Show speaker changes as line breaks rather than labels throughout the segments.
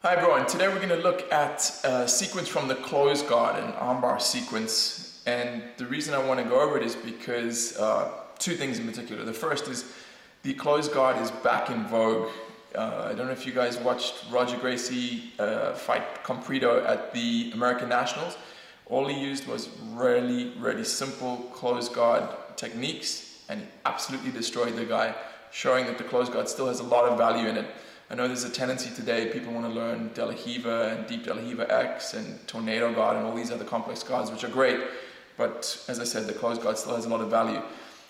Hi everyone, today we're going to look at a sequence from the close guard, an armbar sequence. And the reason I want to go over it is because two things in particular. The first is the close guard is back in vogue. I don't know if you guys watched Roger Gracie fight Compredo at the American Nationals. All he used was really simple close guard techniques, and he absolutely destroyed the guy, showing that the close guard still has a lot of value in it. I know there's a tendency today, people want to learn De La Riva and Deep De La Riva X and Tornado Guard and all these other complex guards, which are great, but as I said, the close guard still has a lot of value.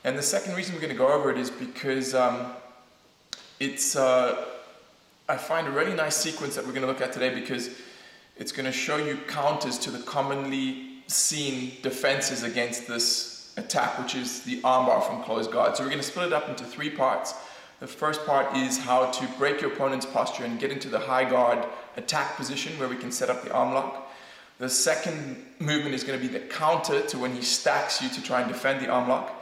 And the second reason we're going to go over it is because I find a really nice sequence that we're going to look at today, because it's going to show you counters to the commonly seen defenses against this attack, which is the armbar from close guard. So we're going to split it up into three parts. The first part is how to break your opponent's posture and get into the high guard attack position where we can set up the arm lock. The second movement is going to be the counter to when he stacks you to try and defend the arm lock.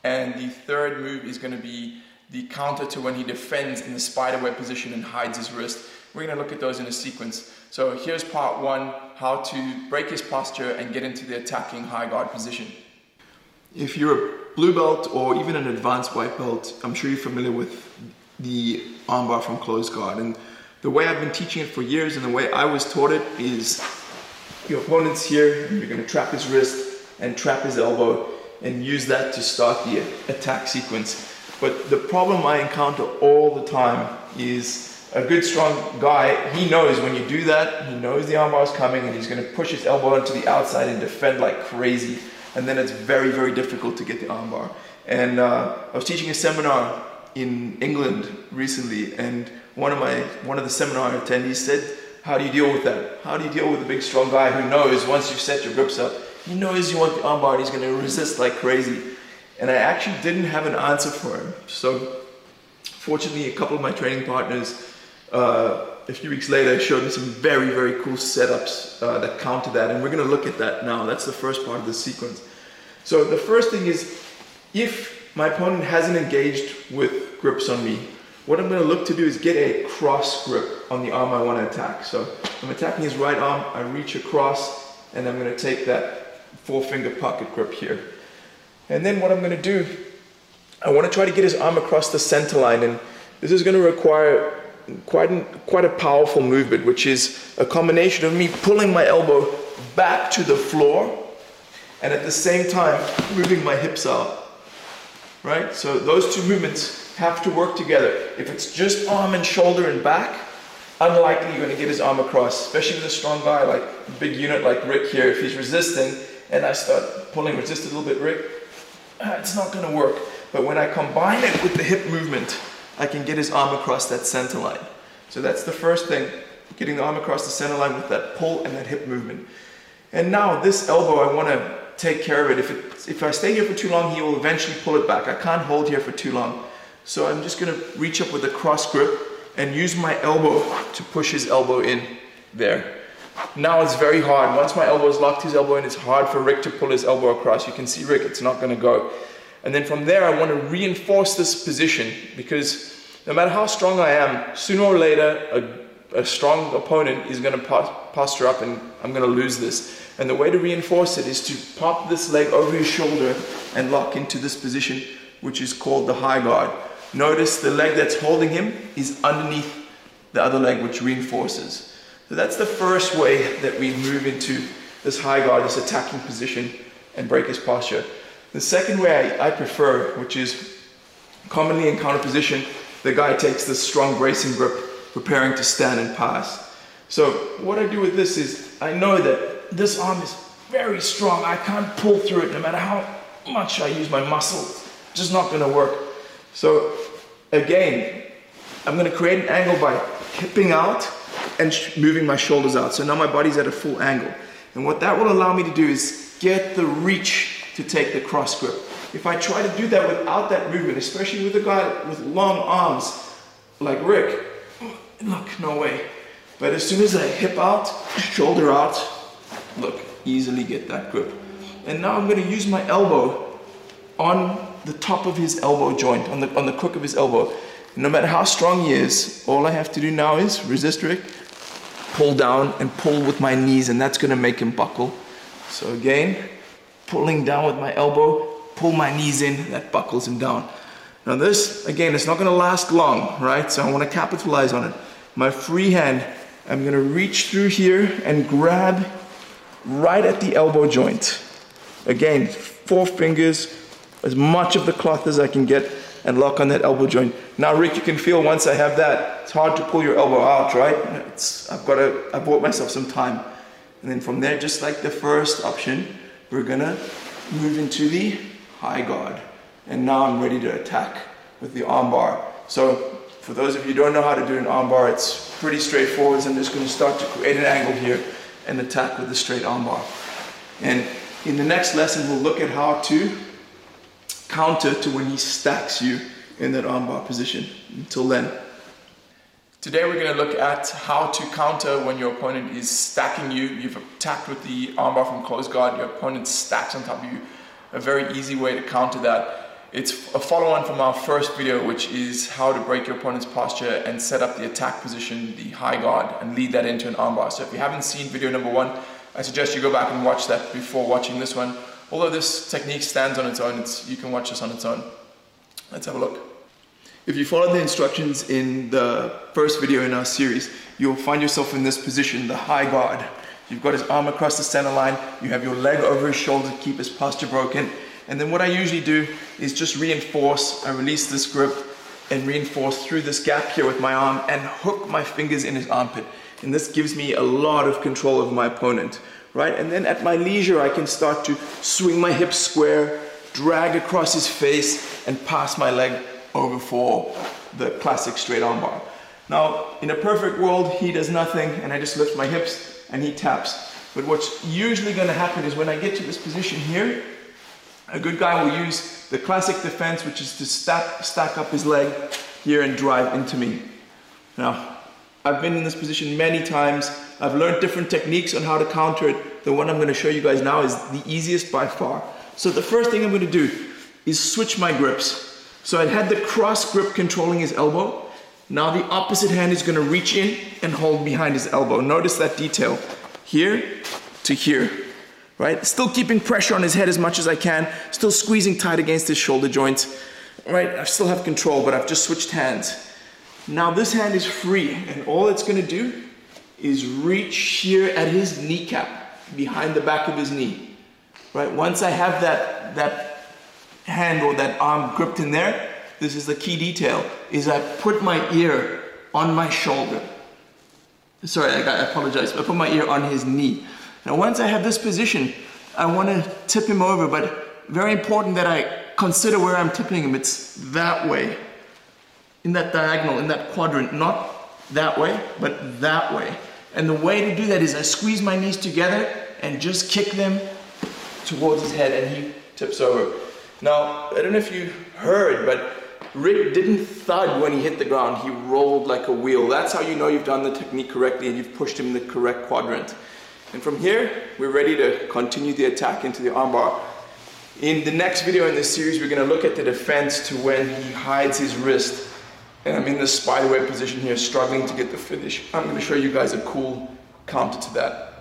And the third move is going to be the counter to when he defends in the spiderweb position and hides his wrist. We're going to look at those in a sequence. So here's part one, how to break his posture and get into the attacking high guard position. If you're a blue belt or even an advanced white belt, I'm sure you're familiar with the armbar from close guard. And the way I've been teaching it for years and the way I was taught it is your opponent's here, and you're going to trap his wrist and trap his elbow and use that to start the attack sequence. But the problem I encounter all the time is a good strong guy, he knows when you do that, he knows the armbar is coming and he's going to push his elbow into the outside and defend like crazy. And then it's very difficult to get the armbar. And I was teaching a seminar in England recently, and one of the seminar attendees said, how do you deal with that? How do you deal with a big strong guy who knows once you set your grips up, he knows you want the armbar and he's going to resist like crazy? And I actually didn't have an answer for him. So fortunately, a couple of my training partners, a few weeks later, showed me some very cool setups that counter that, and we're going to look at that now. That's the first part of the sequence. So the first thing is, if my opponent hasn't engaged with grips on me, what I'm going to look to do is get a cross grip on the arm I want to attack. So I'm attacking his right arm, I reach across, and I'm going to take that four-finger pocket grip here. And then what I'm going to do, I want to try to get his arm across the center line, and this is going to require quite a powerful movement, which is a combination of me pulling my elbow back to the floor and at the same time moving my hips out, right? So those two movements have to work together. If it's just arm and shoulder and back, unlikely you're going to get his arm across, especially with a strong guy like a big unit like Rick here. If he's resisting and I start pulling, resist a little bit, Rick, it's not going to work. But when I combine it with the hip movement, I can get his arm across that center line. So that's the first thing, getting the arm across the center line with that pull and that hip movement. And now this elbow, I want to take care of it. If I stay here for too long, he will eventually pull it back. I can't hold here for too long. So I'm just going to reach up with a cross grip and use my elbow to push his elbow in there. Now it's very hard. Once my elbow is locked his elbow in, it's hard for Rick to pull his elbow across. You can see Rick, it's not going to go. And then from there, I want to reinforce this position, because no matter how strong I am, sooner or later, a strong opponent is going to posture up and I'm going to lose this. And the way to reinforce it is to pop this leg over his shoulder and lock into this position, which is called the high guard. Notice the leg that's holding him is underneath the other leg, which reinforces. So that's the first way that we move into this high guard, this attacking position, and break his posture. The second way I prefer, which is commonly in counter position, the guy takes this strong bracing grip, preparing to stand and pass. So what I do with this is, I know that this arm is very strong. I can't pull through it no matter how much I use my muscle. It's just not going to work. So again, I'm going to create an angle by hipping out and moving my shoulders out. So now my body's at a full angle. And what that will allow me to do is get the reach to take the cross grip. If I try to do that without that movement, especially with a guy with long arms like Rick, look, no way. But as soon as I hip out, shoulder out, look, easily get that grip. And now I'm going to use my elbow on the top of his elbow joint, on the crook of his elbow. No matter how strong he is, all I have to do now is resist Rick, pull down and pull with my knees, and that's gonna make him buckle. So again, pulling down with my elbow, pull my knees in, that buckles him down. Now this, again, it's not gonna last long, right? So I wanna capitalize on it. My free hand, I'm gonna reach through here and grab right at the elbow joint. Again, 4 fingers, as much of the cloth as I can get, and lock on that elbow joint. Now Rick, you can feel once I have that, it's hard to pull your elbow out, right? I bought myself some time. And then from there, just like the first option, we're gonna move into the high guard. And now I'm ready to attack with the armbar. So for those of you who don't know how to do an armbar, it's pretty straightforward. I'm just gonna start to create an angle here and attack with the straight armbar. And in the next lesson, we'll look at how to counter to when he stacks you in that armbar position. Until then. Today we're going to look at how to counter when your opponent is stacking you. You've attacked with the armbar from close guard, your opponent stacks on top of you. A very easy way to counter that. It's a follow-on from our first video, which is how to break your opponent's posture and set up the attack position, the high guard, and lead that into an armbar. So if you haven't seen video number 1, I suggest you go back and watch that before watching this one. Although this technique stands on its own, you can watch this on its own. Let's have a look. If you followed the instructions in the first video in our series, you'll find yourself in this position, the high guard. You've got his arm across the center line, you have your leg over his shoulder to keep his posture broken, and then what I usually do is just reinforce. I release this grip and reinforce through this gap here with my arm and hook my fingers in his armpit. And this gives me a lot of control over my opponent. Right? And then at my leisure, I can start to swing my hips square, drag across his face, and pass my leg over for the classic straight armbar. Now, in a perfect world, he does nothing, and I just lift my hips, and he taps. But what's usually going to happen is when I get to this position here, a good guy will use the classic defense, which is to stack up his leg here and drive into me. Now, I've been in this position many times. I've learned different techniques on how to counter it. The one I'm going to show you guys now is the easiest by far. So the first thing I'm going to do is switch my grips. So I had the cross grip controlling his elbow. Now the opposite hand is going to reach in and hold behind his elbow. Notice that detail. Here to here. Right? Still keeping pressure on his head as much as I can. Still squeezing tight against his shoulder joints. Right? I still have control, but I've just switched hands. Now this hand is free, and all it's going to do is reach here at his kneecap, behind the back of his knee. Right? Once I have that hand or that arm gripped in there, this is the key detail, is I put my ear on my shoulder. Sorry, I apologize. I put my ear on his knee. Now once I have this position, I want to tip him over, but very important that I consider where I'm tipping him. It's that way. In that diagonal, in that quadrant, not that way, but that way. And the way to do that is I squeeze my knees together and just kick them towards his head, and he tips over. Now, I don't know if you heard, but Rick didn't thud when he hit the ground. He rolled like a wheel. That's how you know you've done the technique correctly and you've pushed him in the correct quadrant. And from here, we're ready to continue the attack into the armbar. In the next video in this series, we're going to look at the defense to when he hides his wrist. And I'm in the spiderweb position here, struggling to get the finish. I'm going to show you guys a cool counter to that.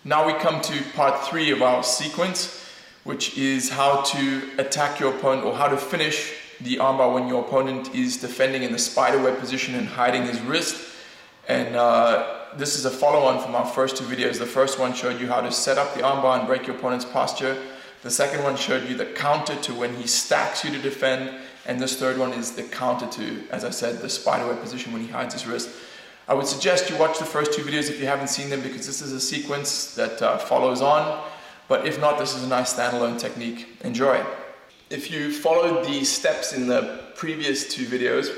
Now we come to part 3 of our sequence, which is how to attack your opponent, or how to finish the armbar when your opponent is defending in the spiderweb position and hiding his wrist. And this is a follow-on from our first 2 videos. The first one showed you how to set up the armbar and break your opponent's posture. The second one showed you the counter to when he stacks you to defend. And this third one is the counter to, as I said, the spiderweb position when he hides his wrist. I would suggest you watch the first 2 videos if you haven't seen them, because this is a sequence that follows on. But if not, this is a nice standalone technique. Enjoy. If you followed the steps in the previous 2 videos,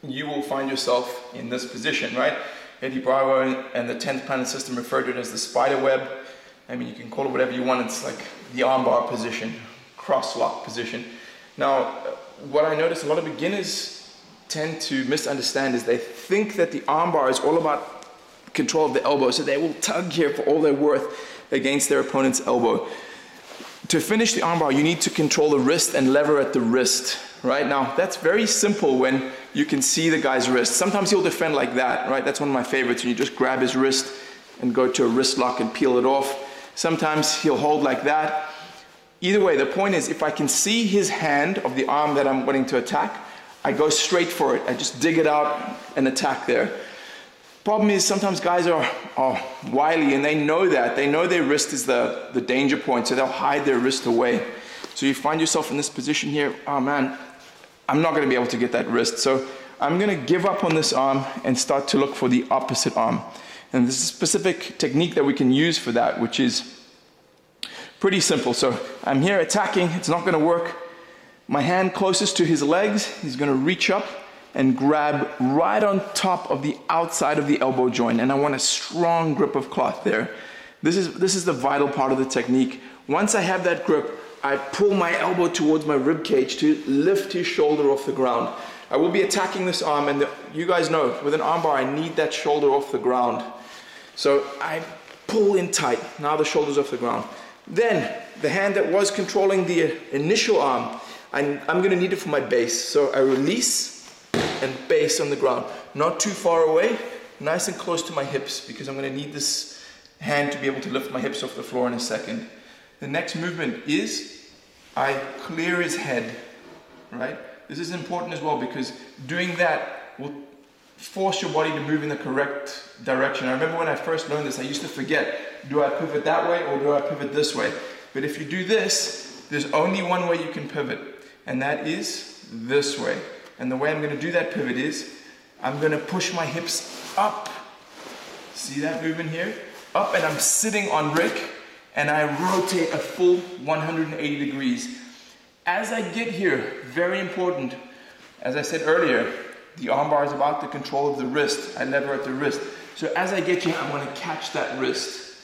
you will find yourself in this position, right? Eddie Bravo and the 10th Planet System refer to it as the spiderweb. I mean, you can call it whatever you want. It's like the armbar position, cross-lock position. Now, what I notice a lot of beginners tend to misunderstand is they think that the armbar is all about control of the elbow, so they will tug here for all they're worth against their opponent's elbow. To finish the armbar, you need to control the wrist and lever at the wrist, right? Now, that's very simple when you can see the guy's wrist. Sometimes he'll defend like that, right? That's one of my favorites, when you just grab his wrist and go to a wrist lock and peel it off. Sometimes he'll hold like that. Either way, the point is, if I can see his hand of the arm that I'm wanting to attack, I go straight for it. I just dig it out and attack there. Problem is, sometimes guys are wily, and they know that. They know their wrist is the danger point, so they'll hide their wrist away. So you find yourself in this position here, oh man, I'm not gonna be able to get that wrist. So I'm gonna give up on this arm and start to look for the opposite arm. And there's a specific technique that we can use for that, which is pretty simple. So I'm here attacking, it's not gonna work. My hand closest to his legs, he's gonna reach up and grab right on top of the outside of the elbow joint. And I want a strong grip of cloth there. This is the vital part of the technique. Once I have that grip, I pull my elbow towards my rib cage to lift his shoulder off the ground. I will be attacking this arm, and you guys know, with an armbar, I need that shoulder off the ground. So I pull in tight. Now the shoulder's off the ground. Then, the hand that was controlling the initial arm, I'm gonna need it for my base. So I release and base on the ground. Not too far away, nice and close to my hips, because I'm gonna need this hand to be able to lift my hips off the floor in a second. The next movement is, I clear his head, right? This is important as well, because doing that will force your body to move in the correct direction. I remember when I first learned this, I used to forget, do I pivot that way or do I pivot this way? But if you do this, there's only one way you can pivot, and that is this way. And the way I'm gonna do that pivot is, I'm gonna push my hips up. See that movement here? Up, and I'm sitting on Rick, and I rotate a full 180 degrees. As I get here, very important, as I said earlier, the armbar is about the control of the wrist. I lever at the wrist. So as I get here, I want to catch that wrist.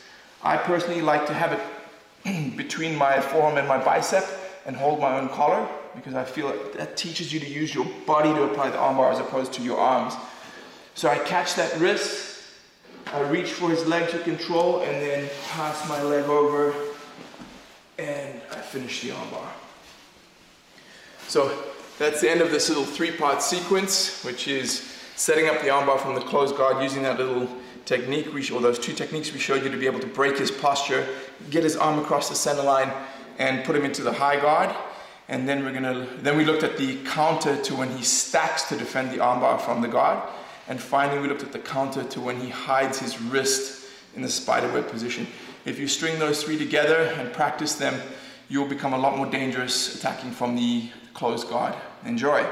I personally like to have it between my forearm and my bicep and hold my own collar, because I feel that teaches you to use your body to apply the armbar as opposed to your arms. So I catch that wrist, I reach for his leg to control, and then pass my leg over, and I finish the armbar. So that's the end of this little three-part sequence, which is setting up the armbar from the closed guard, using that little technique, or those two techniques we showed you to be able to break his posture, get his arm across the center line, and put him into the high guard. And then we looked at the counter to when he stacks to defend the armbar from the guard. And finally, we looked at the counter to when he hides his wrist in the spiderweb position. If you string those three together and practice them, you'll become a lot more dangerous attacking from the closed guard. Enjoy.